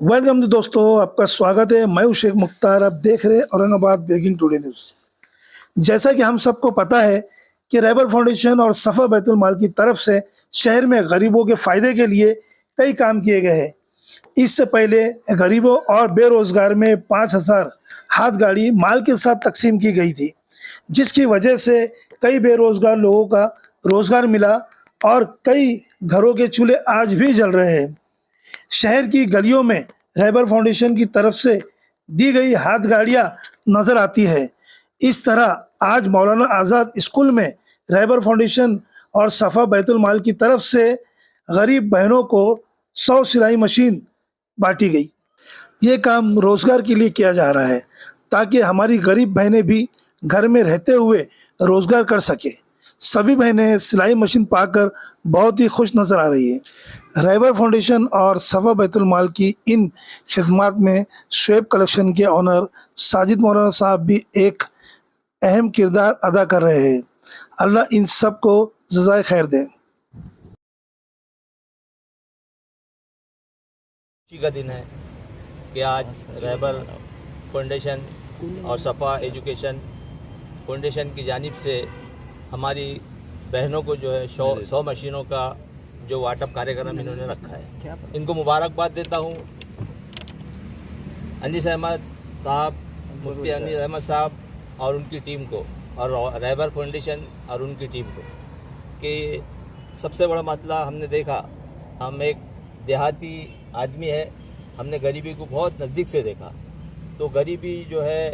Welcome जी दोस्तों, आपका स्वागत है। मैं हूं शेख मुख्तार। आप देख रहे हैं औरंगाबाद ब्रेकिंग टुडे न्यूज़। जैसा कि हम सबको पता है कि रैबर फाउंडेशन और सफ़ा बैतुल माल की तरफ से शहर में गरीबों के फ़ायदे के लिए कई काम किए गए हैं। इससे पहले गरीबों और बेरोज़गार में 5,000 हाथ गाड़ी माल के साथ तकसीम की गई थी, जिसकी वजह से कई बेरोज़गार लोगों का रोज़गार मिला और कई घरों के चूल्हे आज भी जल रहे हैं। शहर की गलियों में रैबर फाउंडेशन की तरफ से दी गई हाथ गाड़ियां नजर आती है। इस तरह आज मौलाना आज़ाद स्कूल में रैबर फाउंडेशन और सफ़ा बैतुल माल की तरफ से गरीब बहनों को 100 सिलाई मशीन बांटी गई। ये काम रोज़गार के लिए किया जा रहा है ताकि हमारी गरीब बहनें भी घर में रहते हुए रोज़गार कर सके। सभी बहनें सिलाई मशीन पाकर बहुत ही खुश नज़र आ रही है। रैबर फाउंडेशन और सफ़ा बैतुल माल की इन खिदमात में शुएब कलेक्शन के ऑनर साजिद मौलाना साहब भी एक अहम किरदार अदा कर रहे हैं। अल्लाह इन सब को जज़ाए खैर दें। खुशी का दिन है कि आज रैबर फाउंडेशन और सफ़ा एजुकेशन फाउंडेशन की जानिब से हमारी बहनों को जो है 100 मशीनों का जो वाटअप कार्यक्रम इन्होंने रखा है। इनको मुबारकबाद देता हूँ। अनीस अहमद साहब, मुफ्ती अनीस अहमद साहब और उनकी टीम को, और रैबर फाउंडेशन और उनकी टीम को, कि सबसे बड़ा मसला हमने देखा, हम एक देहाती आदमी है, हमने गरीबी को बहुत नज़दीक से देखा। तो गरीबी जो है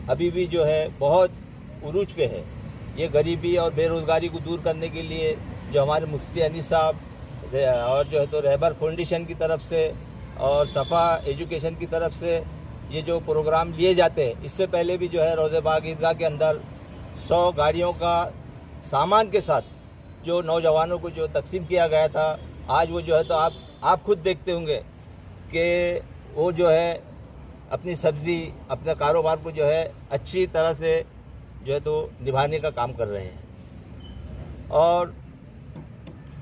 अभी भी जो है बहुत उरूज पे है। ये गरीबी और बेरोज़गारी को दूर करने के लिए जो हमारे मुफ्ती अनीस साहब और जो है तो रैबर फाउंडेशन की तरफ से और सफ़ा एजुकेशन की तरफ से ये जो प्रोग्राम लिए जाते हैं, इससे पहले भी जो है रोज़े बाग ईदगाह के अंदर 100 गाड़ियों का सामान के साथ जो नौजवानों को जो तकसीम किया गया था, आज वो जो है तो आप खुद देखते होंगे कि वो जो है अपनी सब्ज़ी, अपने कारोबार को जो है अच्छी तरह से जो है तो निभाने का काम कर रहे हैं। और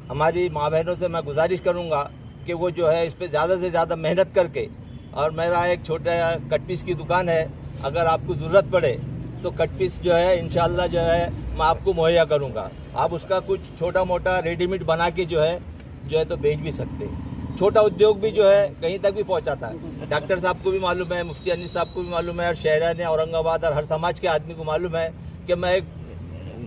हमारी माँ बहनों से मैं गुजारिश करूँगा कि वो जो है इस पर ज़्यादा से ज़्यादा मेहनत करके, और मेरा एक छोटा कट पीस की दुकान है, अगर आपको ज़रूरत पड़े तो कट पीस जो है इंशाल्लाह जो है मैं आपको मुहैया करूँगा। आप उसका कुछ छोटा मोटा रेडीमेड बना के जो है तो बेच भी सकते हैं। छोटा उद्योग भी जो है कहीं तक भी पहुंचाता है। डॉक्टर साहब को भी मालूम है, मुफ्ती अनीस साहब को भी मालूम है, और शहर ने औरंगाबाद और हर समाज के आदमी को मालूम है कि मैं एक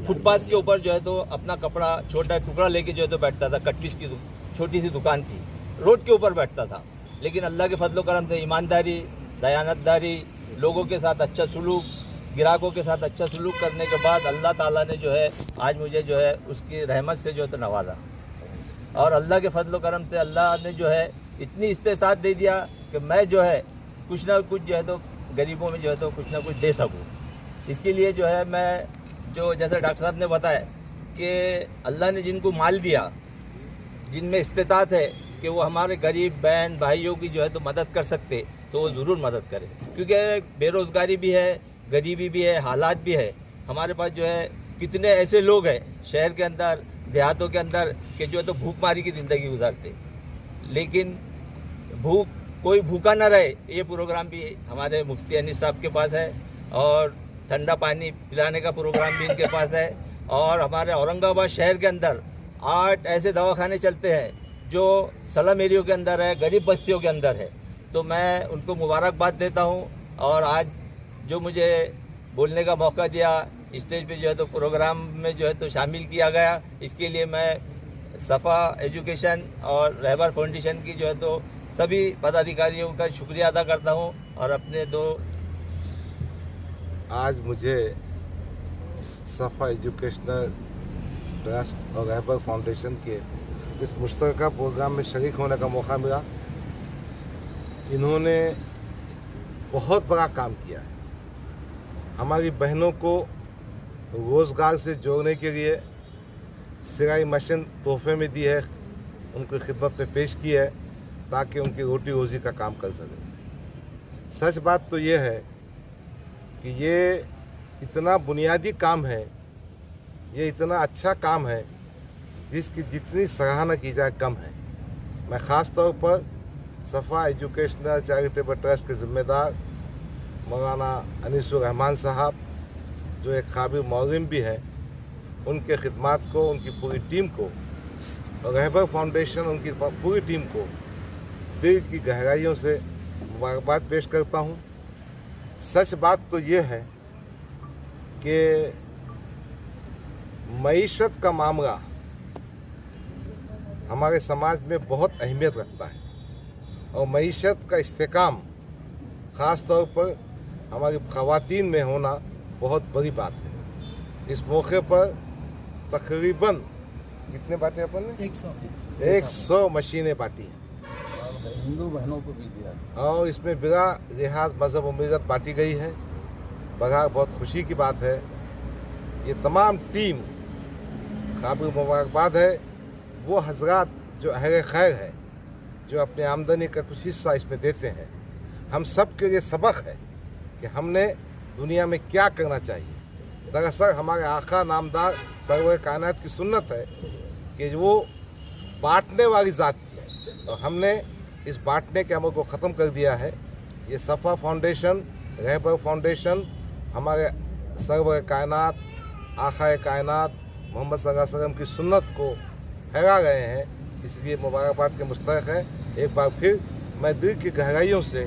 फुटपाथ के ऊपर जो है तो अपना कपड़ा छोटा टुकड़ा लेके जो है तो बैठता था। कट पीस की छोटी सी दुकान थी, रोड के ऊपर बैठता था, लेकिन अल्लाह के फजलो करम से ईमानदारी, दयानतदारी, लोगों के साथ अच्छा सलूक, ग्राहकों के साथ अच्छा सलूक करने के बाद अल्लाह ताला ने जो है आज मुझे जो है उसकी रहमत से जो है तो नवाजा। और अल्लाह के फजलो करम से अल्लाह ने जो है इतनी इस्तेसात दे दिया कि मैं जो है कुछ ना कुछ जो है तो गरीबों में जो है तो कुछ ना कुछ दे सकूँ। इसके लिए जो है मैं जो जैसे डॉक्टर साहब ने बताया कि अल्लाह ने जिनको माल दिया, जिनमें इस्तेतात है कि वो हमारे गरीब बहन भाइयों की जो है तो मदद कर सकते, तो वो ज़रूर मदद करें, क्योंकि बेरोज़गारी भी है, गरीबी भी है, हालात भी है। हमारे पास जो है कितने ऐसे लोग हैं शहर के अंदर, देहातों के अंदर, कि जो है तो भूखमारी की ज़िंदगी गुजारते, लेकिन कोई भूखा ना रहे, ये प्रोग्राम भी हमारे मुफ्ती अनीस साहब के पास है। और ठंडा पानी पिलाने का प्रोग्राम भी इनके पास है। और हमारे औरंगाबाद शहर के अंदर 8 ऐसे दवाखाने चलते हैं जो स्लम एरियो के अंदर है, गरीब बस्तियों के अंदर है। तो मैं उनको मुबारकबाद देता हूँ। और आज जो मुझे बोलने का मौका दिया, स्टेज पे जो है तो प्रोग्राम में जो है तो शामिल किया गया, इसके लिए मैं सफ़ा एजुकेशन और रैबर फाउंडेशन की जो है तो सभी पदाधिकारियों का शुक्रिया अदा करता हूँ। और अपने आज मुझे सफ़ा एजुकेशनल ट्रस्ट और रैबर फाउंडेशन के इस मुश्तरका प्रोग्राम में शरीक होने का मौका मिला। इन्होंने बहुत बड़ा काम किया है। हमारी बहनों को रोज़गार से जोड़ने के लिए सिलाई मशीन तोहफे में दी है, उनकी खिदमत में पेश की है ताकि उनकी रोटी रोज़ी का काम कर सकें। सच बात तो ये है कि ये इतना बुनियादी काम है, ये इतना अच्छा काम है जिसकी जितनी सराहना की जाए कम है। मैं ख़ास तौर पर सफ़ा एजुकेशनल चैरिटेबल ट्रस्ट के ज़िम्मेदार मौलाना अनीसुर रहमान साहब, जो एक काबिल मौलिम भी हैं, उनके खिदमात को, उनकी पूरी टीम को, और रहबर फाउंडेशन उनकी पूरी टीम को दिल की गहराइयों से मुबारकबाद पेश करता हूँ। सच बात तो ये है कि मईशत का मामला हमारे समाज में बहुत अहमियत रखता है और मईशत का इस्तेकाम ख़ास तौर पर हमारी ख़वातीन में होना बहुत बड़ी बात है। इस मौके पर तकरीबन कितने बांटे अपन ने 100 मशीनें बांटी हैं, हिंदू बहनों को भी दिया और इसमें बिला लिहाज मज़हब व मिलत बांटी गई है। बगैर बहुत खुशी की बात है। ये तमाम टीम काबिल मुबारकबाद है। वो हजरात जो अहले खैर है, जो अपने आमदनी का कुछ हिस्सा इसमें देते हैं, हम सब के लिए सबक है कि हमने दुनिया में क्या करना चाहिए। दरअसल हमारे आका नामदार सरवर कायनात की सुन्नत है कि वो बांटने वाली ज़ात थी और हमने इस बांटने के अमल को ख़त्म कर दिया है। ये सफ़ा फाउंडेशन, रहबर फाउंडेशन हमारे सरवर कायनात, आका कायनात मोहम्मद सल्लल्लाहु अलैहि वसल्लम की सुन्नत को फैला गए हैं, इसलिए मुबारकबाद के मुस्तहक़ है। एक बार फिर मैं दिल की गहराइयों से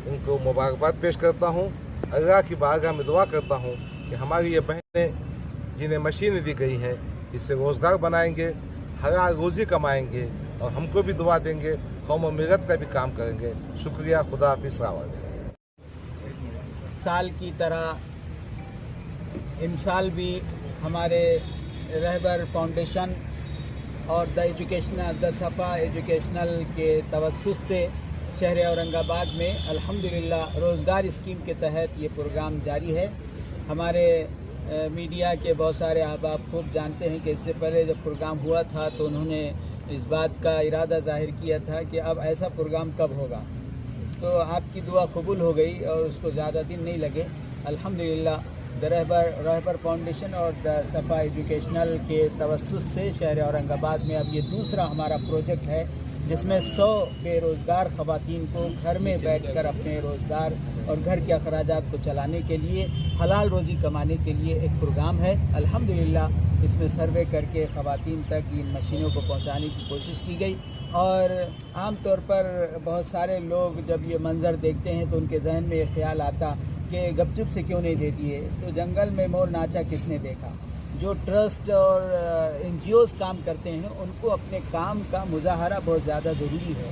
उनको मुबारकबाद पेश करता हूँ। अल्लाह की बारगाह में दुआ करता हूँ कि हमारी ये बहनें जिन्हें मशीनें दी गई हैं, इससे रोज़गार बनाएंगे, हलाल रोज़ी कमाएंगे और हमको भी दुआ देंगे, कौम व मिलत का भी काम करेंगे। शुक्रिया। खुदा हाफिज़। साल की तरह इमसाल भी हमारे रहबर फाउंडेशन और द सफ़ा एजुकेशनल के तवस्सुस से शहर औरंगाबाद में अल्हम्दुलिल्लाह रोज़गार स्कीम के तहत ये प्रोग्राम जारी है। हमारे मीडिया के बहुत सारे अहबाब खूब जानते हैं कि इससे पहले जब प्रोग्राम हुआ था तो उन्होंने इस बात का इरादा ज़ाहिर किया था कि अब ऐसा प्रोग्राम कब होगा, तो आपकी दुआ कबूल हो गई और उसको ज़्यादा दिन नहीं लगे। अल्हम्दुलिल्लाह द रहबर फाउंडेशन और द सफ़ा एजुकेशनल के तवस्सुस से शहर औरंगाबाद में अब ये दूसरा हमारा प्रोजेक्ट है, जिसमें 100 बेरोज़गार ख़वातीन को घर में बैठकर अपने रोज़गार और घर के अखराजात को चलाने के लिए, हलाल रोज़ी कमाने के लिए एक प्रोग्राम है। अल्हम्दुलिल्लाह इसमें सर्वे करके ख़वातीन तक इन मशीनों को पहुंचाने की कोशिश की गई। और आम तौर पर बहुत सारे लोग जब ये मंज़र देखते हैं तो उनके जहन में ये ख्याल आता कि गपचुप से क्यों नहीं दे दिए, तो जंगल में मोर नाचा किसने देखा। जो ट्रस्ट और NGOs काम करते हैं उनको अपने काम का मुजाहरा बहुत ज़्यादा ज़रूरी है,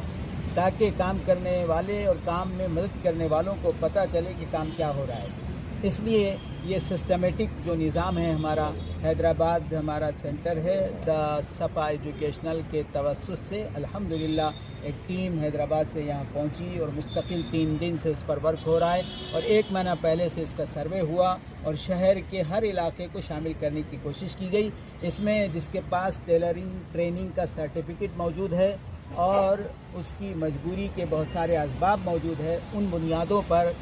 ताकि काम करने वाले और काम में मदद करने वालों को पता चले कि काम क्या हो रहा है। इसलिए ये सिस्टमेटिक जो निज़ाम है हमारा, हैदराबाद हमारा सेंटर है द सफ़ा एजुकेशनल के तवस्सुस से अल्हम्दुलिल्लाह एक टीम हैदराबाद से यहाँ पहुँची और मुस्तकिल 3 दिन से इस पर वर्क हो रहा है और 1 महीना पहले से इसका सर्वे हुआ और शहर के हर इलाके को शामिल करने की कोशिश की गई। इसमें जिसके पास टेलरिंग ट्रेनिंग का सर्टिफिकेट मौजूद है और उसकी मजबूरी के बहुत सारे असबाब मौजूद है, उन बुनियादों पर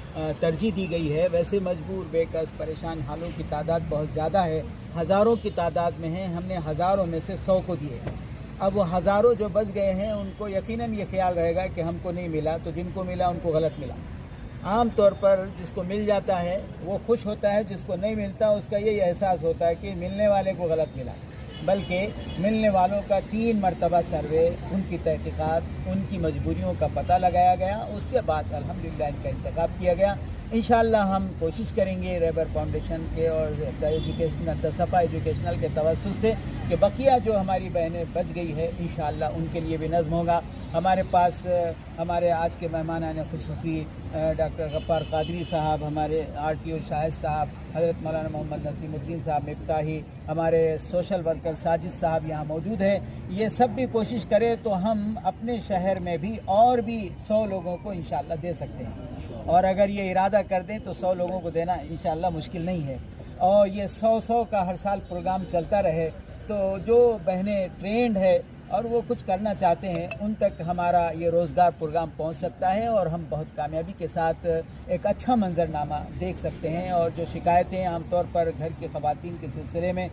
तरजीह दी गई है। वैसे मजबूर, बेकस, परेशान हालों की तादाद बहुत ज़्यादा है, हज़ारों की तादाद में है। हमने हज़ारों में से 100 को दिए हैं। अब वो हज़ारों जो बच गए हैं उनको यकीनन ये ख्याल रहेगा कि हमको नहीं मिला, तो जिनको मिला उनको गलत मिला। आम तौर पर जिसको मिल जाता है वो खुश होता है, जिसको नहीं मिलता उसका यही एहसास होता है कि मिलने वाले को गलत मिला। बल्कि मिलने वालों का 3 मरतबा सर्वे, उनकी तहकीकात, उनकी मजबूरियों का पता लगाया गया, उसके बाद अल्हम्दुलिल्लाह इनका इंतखाब किया गया। इंशाअल्लाह हम कोशिश करेंगे रहबर फाउंडेशन के और द सफ़ा एजुकेशनल के तवस्सुस से कि बकिया जो हमारी बहनें बच गई है इंशाअल्लाह उनके लिए भी नज़्म होगा। हमारे पास हमारे आज के मेहमान आने खुसूसी डॉक्टर गफ्फार कादरी साहब, हमारे RTO शाहिद साहब, हज़रत मौलाना मोहम्मद नसीमुद्दीन साहब मिफ्ताही, हमारे सोशल वर्कर साजिद साहब यहाँ मौजूद हैं। ये सब भी कोशिश करें तो हम अपने शहर में भी और भी 100 लोगों को इंशाअल्लाह दे सकते हैं और अगर ये इरादा कर दें तो 100 लोगों को देना इंशाअल्लाह मुश्किल नहीं है। और ये 100 का हर साल प्रोग्राम चलता रहे तो जो बहनें ट्रेंड है اور وہ کچھ کرنا چاہتے ہیں ان تک ہمارا یہ روزگار پروگرام پہنچ سکتا ہے اور ہم بہت کامیابی کے ساتھ ایک اچھا منظرنامہ دیکھ سکتے ہیں. اور جو شکایتیں عام طور پر گھر کی خواتین کے سلسلے میں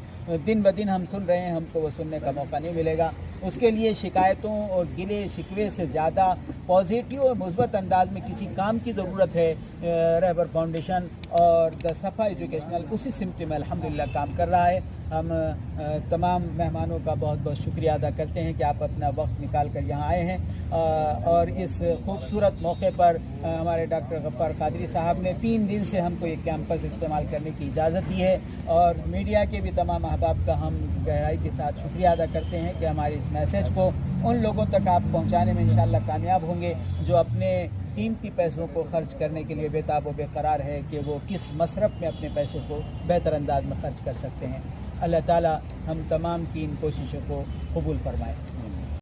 دن بدن ہم سن رہے ہیں, ہم کو وہ سننے کا موقع نہیں ملے گا. اس کے لیے شکایتوں اور گلے شکوے سے زیادہ پازیٹیو اور مثبت انداز میں کسی کام کی ضرورت ہے. رہبر فاؤنڈیشن اور دا صفا ایجوکیشنل اسی سمت میں الحمدللہ کام کر رہا ہے. ہم تمام مہمانوں کا بہت بہت شکریہ ادا کرتے ہیں کہ آپ اپنا وقت نکال کر یہاں آئے ہیں, اور اس خوبصورت موقع پر ہمارے ڈاکٹر غفار قادری صاحب نے 3 دن سے ہم کو یہ کیمپس استعمال کرنے کی اجازت دی ہے. اور میڈیا کے بھی تمام احباب کا ہم گہرائی کے ساتھ شکریہ ادا کرتے ہیں کہ ہمارے اس میسج کو ان لوگوں تک آپ پہنچانے میں انشاءاللہ کامیاب ہوں گے جو اپنے قیمتی پیسوں کو خرچ کرنے کے لیے بے تاب و بے قرار ہے کہ وہ کس مصرف میں اپنے پیسوں کو بہتر انداز میں خرچ کر سکتے ہیں. اللہ تعالی ہم تمام کی ان کوششوں کو قبول فرمائے.